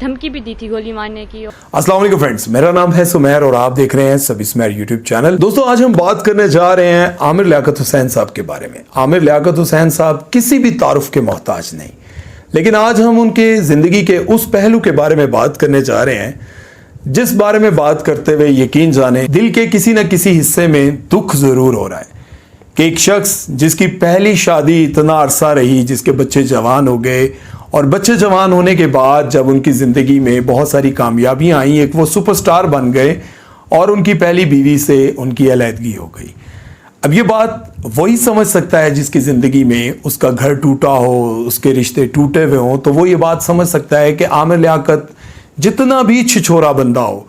دھمکی بھی دی تھی گولی مارنے کی۔ السلام علیکم فرینڈز، میرا نام ہے سمیر اور آپ دیکھ رہے ہیں سبھی سمیر یوٹیوب چینل۔ دوستو آج ہم بات کرنے جا رہے ہیں عامر لیاقت حسین صاحب کے بارے میں۔ عامر لیاقت حسین صاحب کسی بھی تعارف کے محتاج نہیں، لیکن آج ہم ان کے زندگی کے اس پہلو کے بارے میں بات کرنے جا رہے ہیں جس بارے میں بات کرتے ہوئے یقین جانیں دل کے کسی نہ کسی حصے میں دکھ ضرور ہو رہا ہے کہ ایک شخص جس کی پہلی شادی اتنا عرصہ رہی، جس کے بچے جوان ہو گئے، اور بچے جوان ہونے کے بعد جب ان کی زندگی میں بہت ساری کامیابیاں آئیں، ایک وہ سپر سٹار بن گئے اور ان کی پہلی بیوی سے ان کی علیحدگی ہو گئی۔ اب یہ بات وہی سمجھ سکتا ہے جس کی زندگی میں اس کا گھر ٹوٹا ہو، اس کے رشتے ٹوٹے ہوئے ہوں، تو وہ یہ بات سمجھ سکتا ہے کہ عامر لیاقت جتنا بھی چھچھورا بندہ ہو،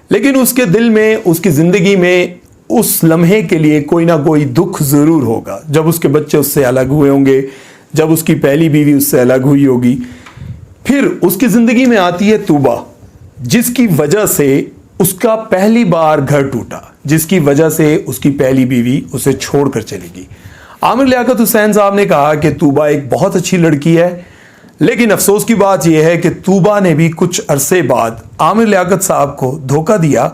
لیکن اس کے دل میں، اس کی زندگی میں اس لمحے کے لیے کوئی نہ کوئی دکھ ضرور ہوگا جب اس کے بچے اس سے الگ ہوئے ہوں گے، جب اس کی پہلی بیوی اس سے الگ ہوئی ہوگی۔ پھر اس کی زندگی میں آتی ہے توبہ، جس کی وجہ سے اس کا پہلی بار گھر ٹوٹا، جس کی وجہ سے اس کی پہلی بیوی اسے چھوڑ کر چلے گی۔ عامر لیاقت حسین صاحب نے کہا کہ توبہ ایک بہت اچھی لڑکی ہے، لیکن افسوس کی بات یہ ہے کہ توبہ نے بھی کچھ عرصے بعد عامر لیاقت صاحب کو دھوکہ دیا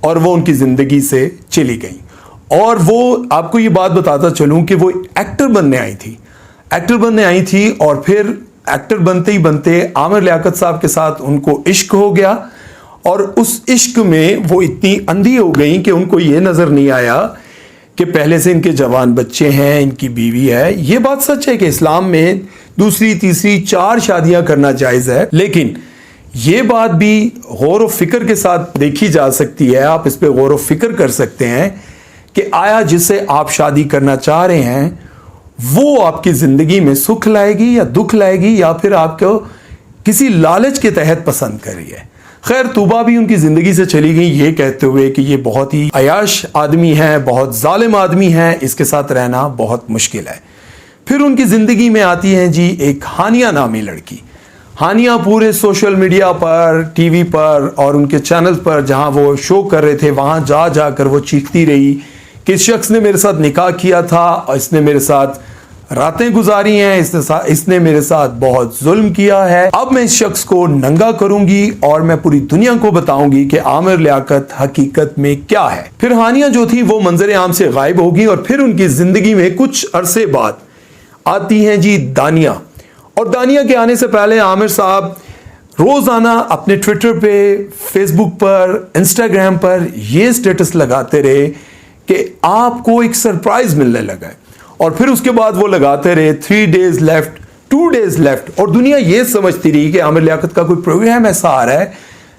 اور وہ ان کی زندگی سے چلی گئی۔ اور وہ آپ کو یہ بات بتاتا چلوں کہ وہ ایکٹر بننے آئی تھی اور پھر ایکٹر بنتے ہی بنتے عامر لیاقت صاحب کے ساتھ ان کو عشق ہو گیا، اور اس عشق میں وہ اتنی اندھی ہو گئیں کہ ان کو یہ نظر نہیں آیا کہ پہلے سے ان کے جوان بچے ہیں، ان کی بیوی ہے۔ یہ بات سچ ہے کہ اسلام میں 2، 3، 4 شادیاں کرنا جائز ہے، لیکن یہ بات بھی غور و فکر کے ساتھ دیکھی جا سکتی ہے، آپ اس پہ غور و فکر کر سکتے ہیں کہ آیا جس سے آپ شادی کرنا چاہ رہے ہیں وہ آپ کی زندگی میں سکھ لائے گی یا دکھ لائے گی، یا پھر آپ کو کسی لالچ کے تحت پسند کر رہی ہے۔ خیر، توبہ بھی ان کی زندگی سے چلی گئی یہ کہتے ہوئے کہ یہ بہت ہی عیاش آدمی ہے، بہت ظالم آدمی ہے، اس کے ساتھ رہنا بہت مشکل ہے۔ پھر ان کی زندگی میں آتی ہے جی ایک ہانیہ نامی لڑکی۔ ہانیہ پورے سوشل میڈیا پر، ٹی وی پر اور ان کے چینل پر جہاں وہ شو کر رہے تھے وہاں جا کر وہ چیختی رہی کہ اس شخص نے میرے ساتھ نکاح کیا تھا، اور اس نے میرے ساتھ راتیں گزاری ہیں، اس نے میرے ساتھ بہت ظلم کیا ہے، اب میں اس شخص کو ننگا کروں گی اور میں پوری دنیا کو بتاؤں گی کہ عامر لیاقت حقیقت میں کیا ہے۔ پھر ہانیہ جو تھی وہ منظر عام سے غائب ہوگی، اور پھر ان کی زندگی میں کچھ عرصے بعد آتی ہیں جی دانیہ۔ اور دانیہ کے آنے سے پہلے عامر صاحب روزانہ اپنے ٹویٹر پہ، فیس بک پر، انسٹاگرام پر یہ سٹیٹس لگاتے رہے کہ آپ کو ایک سرپرائز ملنے لگا ہے، اور پھر اس کے بعد وہ لگاتے رہے 3 days left، 2 days left، اور دنیا یہ سمجھتی رہی کہ عامر لیاقت کا کوئی پروگرام ایسا آ رہا ہے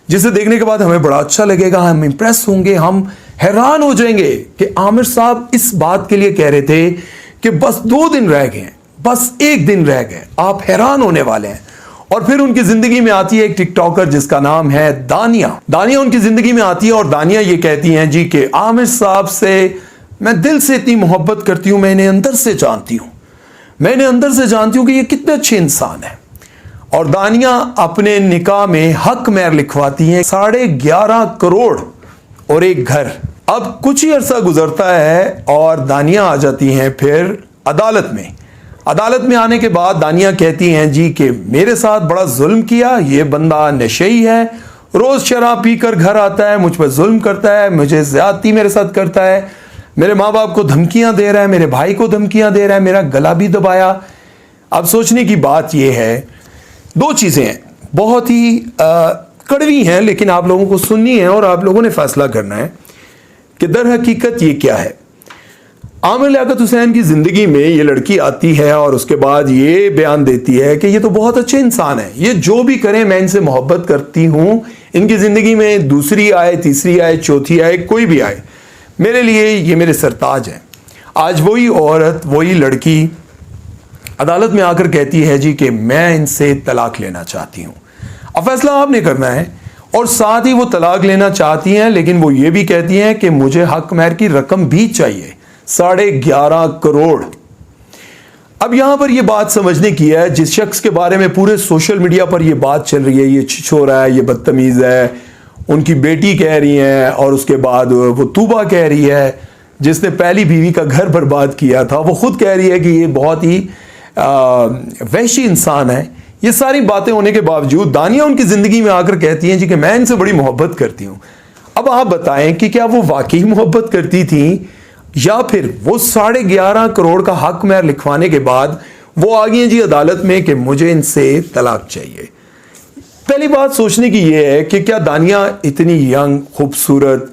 جسے دیکھنے کے بعد ہمیں بڑا اچھا لگے گا، ہم امپریس ہوں گے، ہم حیران ہو جائیں گے کہ عامر صاحب اس بات کے لیے کہہ رہے تھے کہ بس 2 دن رہ گئے ہیں، بس 1 دن رہ گئے، آپ حیران ہونے والے ہیں۔ اور پھر ان کی زندگی میں آتی ہے ایک ٹک ٹاکر جس کا نام ہے دانیہ۔ دانیہ ان کی زندگی میں آتی ہے اور دانیہ یہ کہتی ہیں جی کہ عامر صاحب سے میں دل سے اتنی محبت کرتی ہوں، میں انہیں اندر سے جانتی ہوں کہ یہ کتنے اچھے انسان ہیں۔ اور دانیہ اپنے نکاح میں حق مہر لکھواتی ہیں 11.5 کروڑ اور ایک گھر۔ اب کچھ ہی عرصہ گزرتا ہے اور دانیہ آ جاتی ہیں پھر عدالت میں آنے کے بعد دانیہ کہتی ہیں جی کہ میرے ساتھ بڑا ظلم کیا، یہ بندہ نشئی ہے، روز شراب پی کر گھر آتا ہے، مجھ پر ظلم کرتا ہے، مجھے زیادتی میرے ساتھ کرتا ہے، میرے ماں باپ کو دھمکیاں دے رہا ہے، میرے بھائی کو دھمکیاں دے رہا ہے، میرا گلا بھی دبایا۔ اب سوچنے کی بات یہ ہے، 2 چیزیں ہیں بہت ہی کڑوی ہیں، لیکن آپ لوگوں کو سننی ہے اور آپ لوگوں نے فیصلہ کرنا ہے کہ در حقیقت یہ کیا ہے۔ عامر لیاقت حسین کی زندگی میں یہ لڑکی آتی ہے اور اس کے بعد یہ بیان دیتی ہے کہ یہ تو بہت اچھے انسان ہیں، یہ جو بھی کریں میں ان سے محبت کرتی ہوں، ان کی زندگی میں دوسری آئے، تیسری آئے، چوتھی آئے، کوئی بھی آئے، میرے لیے یہ میرے سرتاج ہیں۔ آج وہی عورت، وہی لڑکی عدالت میں آ کر کہتی ہے جی کہ میں ان سے طلاق لینا چاہتی ہوں۔ اب فیصلہ آپ نے کرنا ہے، اور ساتھ ہی وہ طلاق لینا چاہتی ہیں، لیکن وہ یہ بھی کہتی ہیں کہ مجھے حق مہر کی رقم بھی چاہیے، 11.5 کروڑ۔ اب یہاں پر یہ بات سمجھنے کی ہے، جس شخص کے بارے میں پورے سوشل میڈیا پر یہ بات چل رہی ہے، یہ چھچھورا ہے، یہ بدتمیز ہے، ان کی بیٹی کہہ رہی ہیں اور اس کے بعد وہ طوبہ کہہ رہی ہے جس نے پہلی بیوی کا گھر برباد کیا تھا، وہ خود کہہ رہی ہے کہ یہ بہت ہی وحشی انسان ہے. یہ ساری باتیں ہونے کے باوجود دانیہ ان کی زندگی میں آ کر کہتی ہیں جی کہ میں ان سے بڑی محبت کرتی ہوں. اب آپ بتائیں کہ کیا وہ واقعی محبت کرتی تھیں یا پھر وہ 11.5 کروڑ کا حق مہر لکھوانے کے بعد وہ آ گئی ہیں جی عدالت میں کہ مجھے ان سے طلاق چاہیے. پہلی بات سوچنے کی یہ ہے کہ کیا دانیہ اتنی ینگ خوبصورت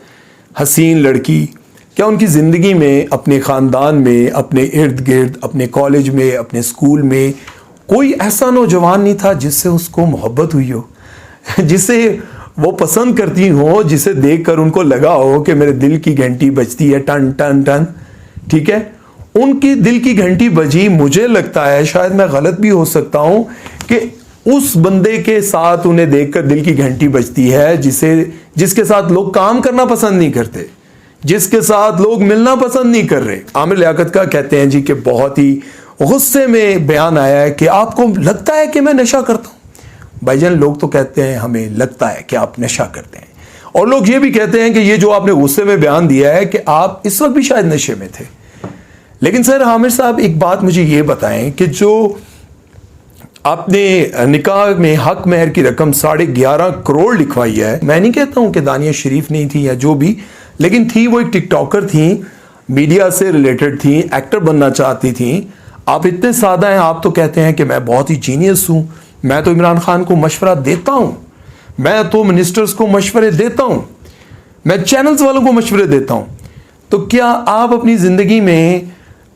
حسین لڑکی، کیا ان کی زندگی میں اپنے خاندان میں اپنے ارد گرد اپنے کالج میں اپنے اسکول میں کوئی ایسا نوجوان نہیں تھا جس سے اس کو محبت ہوئی ہو، جسے وہ پسند کرتی ہو، جسے دیکھ کر ان کو لگا ہو کہ میرے دل کی گھنٹی بجتی ہے ٹن ٹن ٹن. ٹھیک ہے، ان کی دل کی گھنٹی بجی. مجھے لگتا ہے شاید میں غلط بھی ہو سکتا ہوں کہ اس بندے کے ساتھ انہیں دیکھ کر دل کی گھنٹی بجتی ہے جس کے ساتھ لوگ کام کرنا پسند نہیں کرتے، جس کے ساتھ لوگ ملنا پسند نہیں کر رہے. عامر لیاقت کا کہتے ہیں جی کہ بہت ہی غصے میں بیان آیا ہے کہ آپ کو لگتا ہے کہ میں نشہ کرتا ہوں. بھائی جان، لوگ تو کہتے ہیں ہمیں لگتا ہے کہ آپ نشہ کرتے ہیں، اور لوگ یہ بھی کہتے ہیں کہ یہ جو آپ نے غصے میں بیان دیا ہے کہ آپ اس وقت بھی شاید نشے میں تھے. لیکن سر عامر صاحب ایک بات مجھے یہ بتائیں کہ جو آپ نے نکاح میں حق مہر کی رقم 11.5 کروڑ لکھوائی ہے، میں نہیں کہتا ہوں کہ دانیہ شریف نہیں تھی یا جو بھی، لیکن تھی وہ ایک ٹک ٹاکر تھیں، میڈیا سے ریلیٹڈ تھیں، ایکٹر بننا چاہتی تھیں. آپ اتنے سادہ ہیں، آپ تو کہتے ہیں کہ میں بہت ہی جینیس ہوں، میں تو عمران خان کو مشورہ دیتا ہوں، میں تو منسٹرز کو مشورے دیتا ہوں، میں چینلز والوں کو مشورے دیتا ہوں. تو کیا آپ اپنی زندگی میں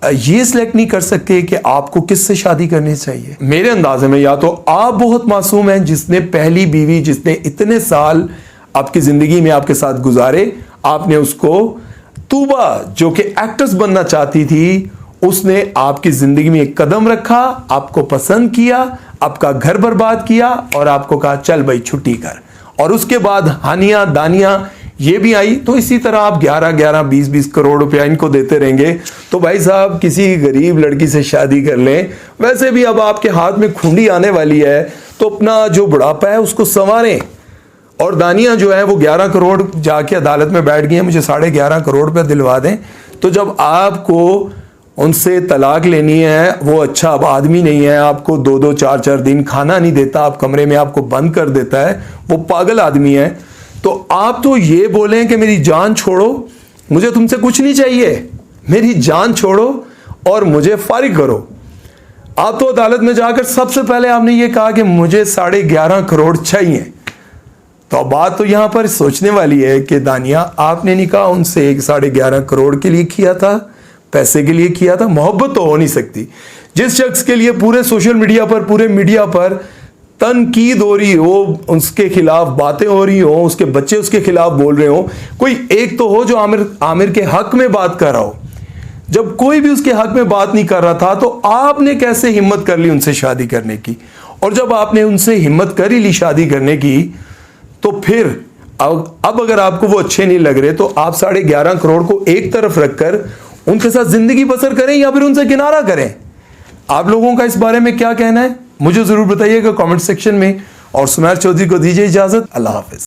یہ سلیکٹ نہیں کر سکتے کہ آپ کو کس سے شادی کرنی چاہیے؟ میرے اندازے میں یا تو آپ بہت معصوم ہیں، جس نے پہلی بیوی جس نے اتنے سال آپ کی زندگی میں آپ کے ساتھ گزارے، آپ نے اس کو طوبہ جو کہ ایکٹرز بننا چاہتی تھی، اس نے آپ کی زندگی میں ایک قدم رکھا، آپ کو پسند کیا، آپ کا گھر برباد کیا اور آپ کو کہا چل بھائی چھٹی کر. اور اس کے بعد ہانیہ دانیہ یہ بھی آئی. تو اسی طرح آپ 11 20 کروڑ روپیہ ان کو دیتے رہیں گے تو بھائی صاحب کسی غریب لڑکی سے شادی کر لیں. ویسے بھی اب آپ کے ہاتھ میں کھنڈی آنے والی ہے تو اپنا جو بڑھاپا ہے اس کو سنواریں. اور دانیہ جو ہے وہ 11 کروڑ جا کے عدالت میں بیٹھ گئی ہیں، مجھے 11.5 کروڑ روپیہ دلوا دیں. تو جب آپ کو ان سے طلاق لینی ہے، وہ اچھا اب آدمی نہیں ہے، آپ کو 2 4 دن کھانا نہیں دیتا، آپ کمرے میں آپ کو بند کر دیتا ہے، وہ پاگل آدمی ہے. تو آپ تو یہ بولیں کہ میری جان چھوڑو، مجھے تم سے کچھ نہیں چاہیے، میری جان چھوڑو اور مجھے فارغ کرو. آپ تو عدالت میں جا کر سب سے پہلے آپ نے یہ کہا کہ مجھے 11.5 کروڑ چاہیے. تو اب بات تو یہاں پر سوچنے والی ہے کہ دانیہ آپ نے نکاح ان سے 11.5 کروڑ کے لیے کیا تھا، پیسے کے لیے کیا تھا. محبت تو ہو نہیں سکتی. جس شخص کے لیے پورے سوشل میڈیا پر پورے میڈیا پر تنقید ہو رہی ہو، اس کے خلاف باتیں ہو رہی ہوں، اس کے بچے اس کے خلاف بول رہے ہوں، کوئی ایک تو ہو جو عامر کے حق میں بات کر رہا ہو. جب کوئی بھی اس کے حق میں بات نہیں کر رہا تھا تو آپ نے کیسے ہمت کر لی ان سے شادی کرنے کی؟ اور جب آپ نے ان سے ہمت کر ہی لی شادی کرنے کی تو پھر اب اگر آپ کو وہ اچھے نہیں لگ رہے تو آپ 11.5 کروڑ کو ایک طرف رکھ کر ان کے ساتھ زندگی بسر کریں یا پھر ان سے کنارہ کریں. آپ لوگوں کا اس بارے میں کیا کہنا ہے مجھے ضرور بتائیے گا کامنٹ سیکشن میں. اور سمیر چودھری کو دیجیے اجازت. اللہ حافظ.